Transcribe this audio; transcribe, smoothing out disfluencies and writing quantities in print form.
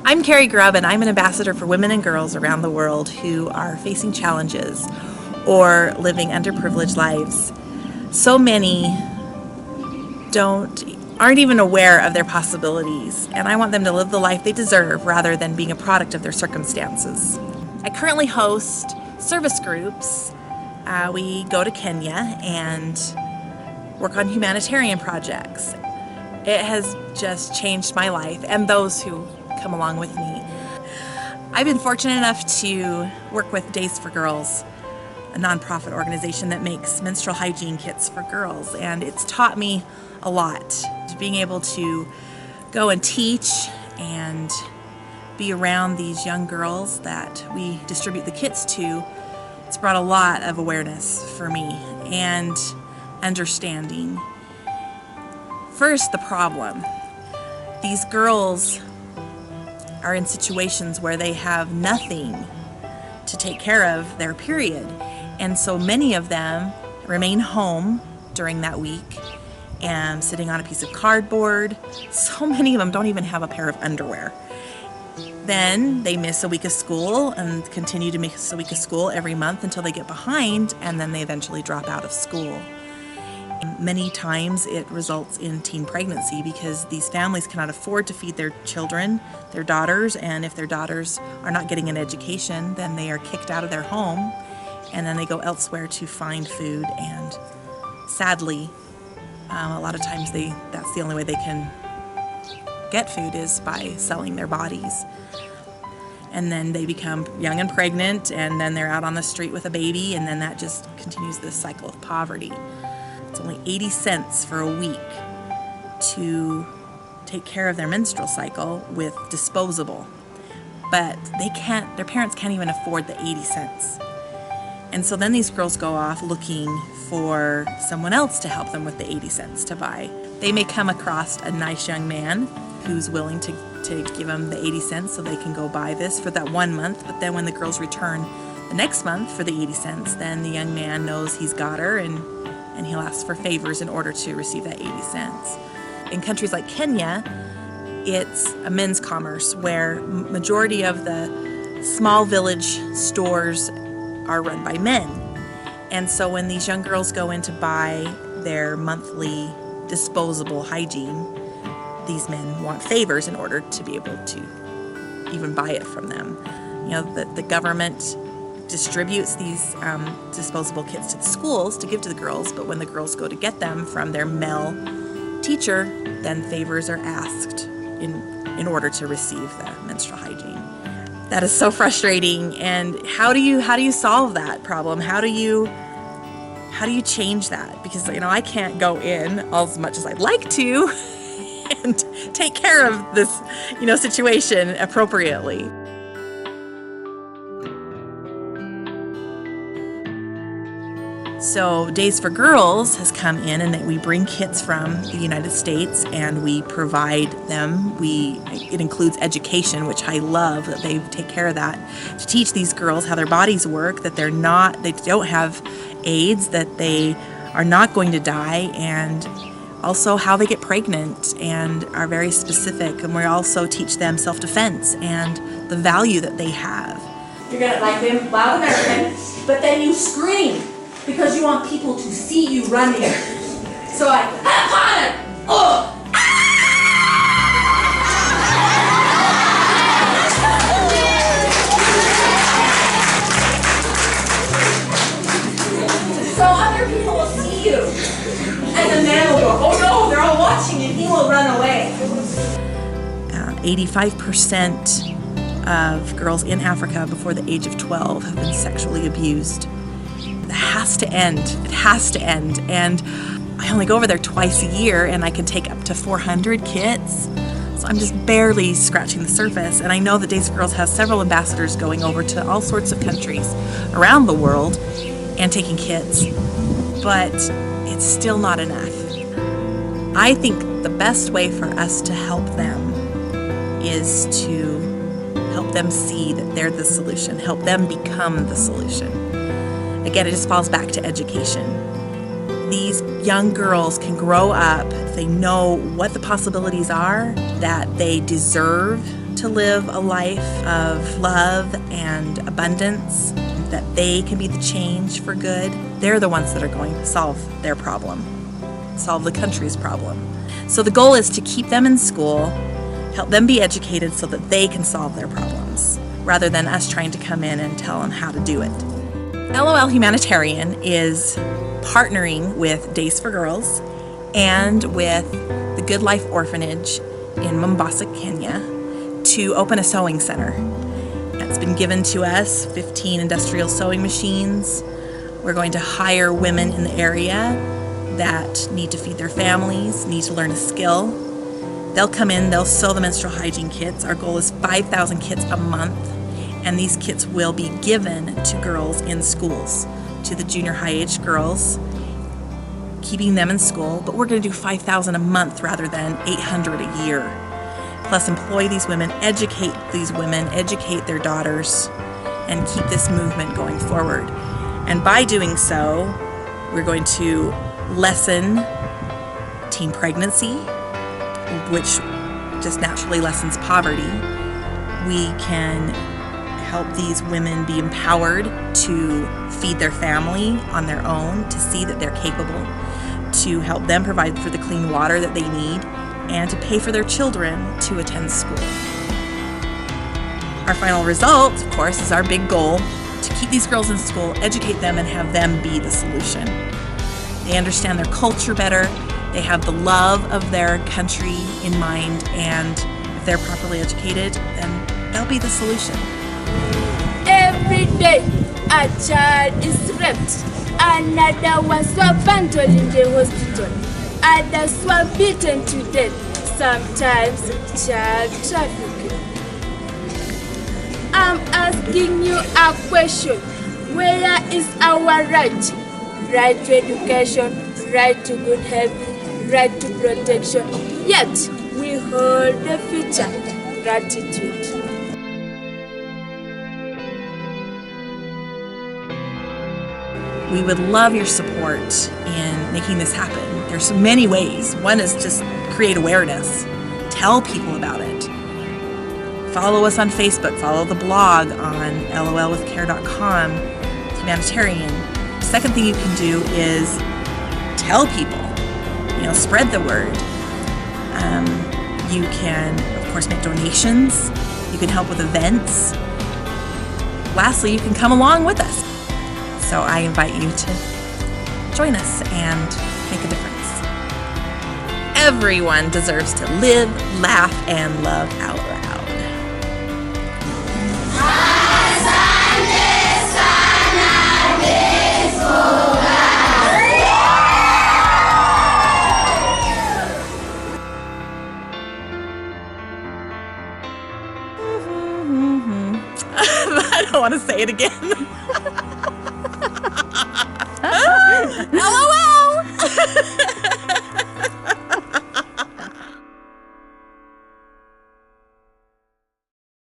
I'm Carrie Grubb, and I'm an ambassador for women and girls around the world who are facing challenges or living underprivileged lives. So many aren't even aware of their possibilities, and I want them to live the life they deserve rather than being a product of their circumstances. I currently host service groups. We go to Kenya and work on humanitarian projects. It has just changed my life and those who come along with me. I've been fortunate enough to work with Days for Girls, a nonprofit organization that makes menstrual hygiene kits for girls, and it's taught me a lot. Being able to go and teach and be around these young girls that we distribute the kits to, it's brought a lot of awareness for me and understanding. First, the problem. These girls are in situations where they have nothing to take care of their period, and so many of them remain home during that week and sitting on a piece of cardboard. So many of them don't even have a pair of underwear. Then they miss a week of school and continue to miss a week of school every month until they get behind, and then they eventually drop out of school. Many times it results in teen pregnancy because these families cannot afford to feed their children, their daughters, and if their daughters are not getting an education, then they are kicked out of their home, and then they go elsewhere to find food. And sadly, a lot of times that's the only way they can get food is by selling their bodies. And then they become young and pregnant, and then they're out on the street with a baby, and then that just continues this cycle of poverty. It's only 80 cents for a week to take care of their menstrual cycle with disposable. But their parents can't even afford the 80 cents. And so then these girls go off looking for someone else to help them with the 80 cents to buy. They may come across a nice young man who's willing to give them the 80 cents so they can go buy this for that 1 month, but then when the girls return the next month for the 80 cents, then the young man knows he's got her and he'll ask for favors in order to receive that 80 cents. In countries like Kenya, it's a men's commerce where majority of the small village stores are run by men. And so when these young girls go in to buy their monthly disposable hygiene, these men want favors in order to be able to even buy it from them. You know, the government distributes these disposable kits to the schools to give to the girls, but when the girls go to get them from their male teacher, then favors are asked in order to receive the menstrual hygiene. That is so frustrating. And how do you solve that problem? How do you change that? Because I can't go in as much as I'd like to and take care of this situation appropriately. So Days for Girls has come in, and that we bring kits from the United States and we provide them. It includes education, which I love that they take care of that, to teach these girls how their bodies work, that they don't have AIDS, that they are not going to die, and also how they get pregnant and are very specific. And we also teach them self-defense and the value that they have. You're gonna like them loud American, but then you scream because you want people to see you running. So I, oh! So other people will see you. And the man will go, oh no, they're all watching, and he will run away. 85% of girls in Africa before the age of 12 have been sexually abused. It has to end. It has to end. And I only go over there twice a year, and I can take up to 400 kits. So I'm just barely scratching the surface. And I know that Days for Girls has several ambassadors going over to all sorts of countries around the world and taking kits. But it's still not enough. I think the best way for us to help them is to help them see that they're the solution, help them become the solution. Again, it just falls back to education. These young girls can grow up if they know what the possibilities are, that they deserve to live a life of love and abundance, that they can be the change for good, they're the ones that are going to solve their problem, solve the country's problem. So the goal is to keep them in school, help them be educated so that they can solve their problems, rather than us trying to come in and tell them how to do it. LOL Humanitarian is partnering with Days for Girls and with the Good Life Orphanage in Mombasa, Kenya, to open a sewing center. It's been given to us 15 industrial sewing machines. We're going to hire women in the area that need to feed their families, need to learn a skill. They'll come in, they'll sew the menstrual hygiene kits. Our goal is 5,000 kits a month, and these kits will be given to girls in schools, to the junior high age girls, keeping them in school. But we're going to do 5,000 a month rather than 800 a year. Plus employ these women, educate their daughters, and keep this movement going forward. And by doing so, we're going to lessen teen pregnancy, which just naturally lessens poverty. We can help these women be empowered to feed their family on their own, to see that they're capable, to help them provide for the clean water that they need, and to pay for their children to attend school. Our final result, of course, is our big goal, to keep these girls in school, educate them, and have them be the solution. They understand their culture better, they have the love of their country in mind, and if they're properly educated, then they'll be the solution. Every day, a child is raped. Another was abandoned in the hospital. Others were beaten to death. Sometimes child trafficking. I'm asking you a question. Where is our right? Right to education, right to good health, right to protection. Yet, we hold the future. Gratitude. We would love your support in making this happen. There's many ways. One is just create awareness. Tell people about it. Follow us on Facebook. Follow the blog on lolwithcare.com, Humanitarian. Second thing you can do is tell people. Spread the word. You can, of course, make donations. You can help with events. Lastly, you can come along with us. So I invite you to join us and make a difference. Everyone deserves to live, laugh, and love out loud. I don't want to say it again.